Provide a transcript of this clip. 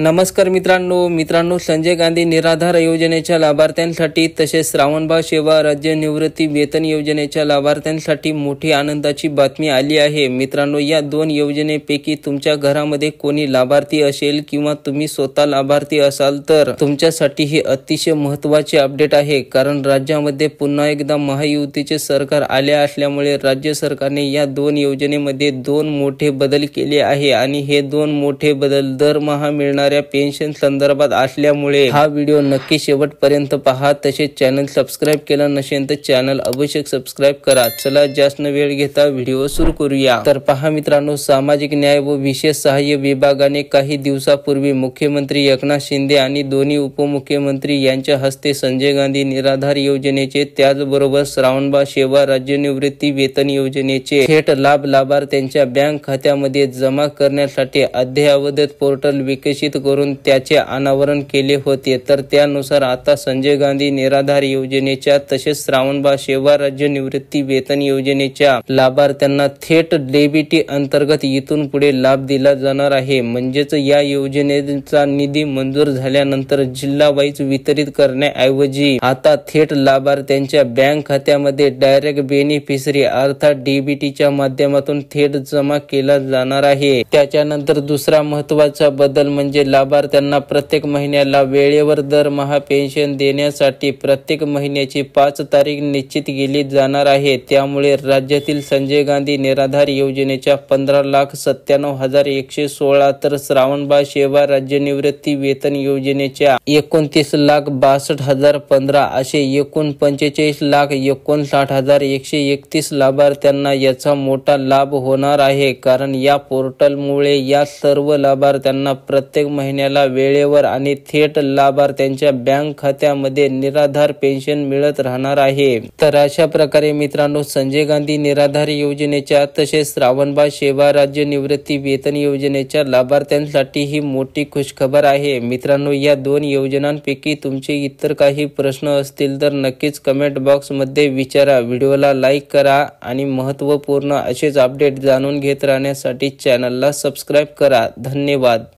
नमस्कार मित्रांनो, संजय गांधी निराधार योजनेच्या लाभार्थ्यांसाठी तसेच श्रावणबाळ सेवा राज्य निवृत्ती वेतन योजनेच्या लाभार्थ्यांसाठी मोठी आनंदाची बातमी आली आहे। मित्रांनो, या दोन योजनेपैकी तुमच्या घरामध्ये कोणी लाभार्थी असेल किंवा तुम्ही स्वतः लाभार्थी असाल तर तुमच्यासाठी ही अतिशय महत्त्वाची अपडेट आहे। कारण राज्यामध्ये पुन्हा एकदा महायुतीचे सरकार आले असल्यामुळे राज्य सरकारने या दोन योजनेमध्ये दोन मोठे बदल केले आहे आणि हे दोन मोठे बदल दरमहा मिळणार पेन्शन संदर्भात असल्यामुळे हा व्हिडिओ नक्की शेवटपर्यंत पहा। तसेच चॅनल सबस्क्राइब केला नसेल तर चॅनल अवश्य सबस्क्राइब करा। चला जास्त वेळ घेता व्हिडिओ सुरू करूया। तर पहा मित्रांनो, सामाजिक न्याय व विशेष सहाय्य विभागाने काही दिवसापूर्वी मुख्यमंत्री एकनाथ शिंदे आणि दोन्ही उपमुख्यमंत्री यांच्या हस्ते संजय गांधी निराधार योजनेचे त्याचबरोबर श्रावणबाळ सेवा राज्य निवृत्ती वेतन योजनेचे थेट लाभ लाभार्थ्यांच्या बँक खात्यामध्ये जमा करण्यासाठी अद्ययावत पोर्टल विकसित करून त्याचे अनावरण केले होते। तर त्यानुसार आता संजय गांधी निराधार योजनेच्या तसेच श्रावणबाळ सेवा राज्य निवृत्ती वेतन योजनेच्या लाभार्थ्यांना थेट डीबीटी अंतर्गत इथून पुढे लाभ दिला जाणार आहे। म्हणजेच या योजनेचा निधी मंजूर झाल्यानंतर जिल्हा वाईज वितरित करण्याऐवजी आता थेट लाभार्थ्यांच्या बँक खात्यामध्ये डायरेक्ट बेनिफिशरी अर्थात डीबीटीच्या माध्यमातून थेट जमा केला जाणार आहे। त्याच्यानंतर दुसरा महत्त्वाचा बदल म्हणजे लाभार्थ्यांना प्रत्येक महिन्याला वेळेवर दरमहा पेन्शन देण्यासाठी प्रत्येक महिन्याची 5 तारीख निश्चित केली जाणार आहे। त्यामुळे राज्यातील संजय गांधी निराधार योजनेच्या 15,97,116 तर श्रावणबाळ सेवा राज्य निवृत्ती वेतन योजनेच्या 29,62,015 असे एकूण 45,59,131 लाभार्थ्यांना याचा मोठा लाभ होणार आहे। कारण या पोर्टलमुळे या सर्व लाभार्थ्यांना प्रत्येक महिन्याला वेळेवर आणि थेट लाभार्थ्यांच्या बँक खात्यामध्ये निराधार पेन्शन मिळत राहणार आहे। तर अशा प्रकारे मित्रांनो, संजय गांधी निराधार योजनेच्या तसेच श्रावणबाळ सेवा राज्य निवृत्ती वेतन योजनेच्या लाभार्थ्यांसाठी ही मोठी खुशखबर आहे। मित्रांनो, या दोन योजनांपैकी तुमचे इतर काही प्रश्न असतील तर नक्कीच कमेंट बॉक्स मध्ये विचारा। व्हिडिओला लाईक करा आणि महत्त्वपूर्ण असेच अपडेट जाणून घेत राहण्यासाठी चॅनलला सबस्क्राइब करा। धन्यवाद।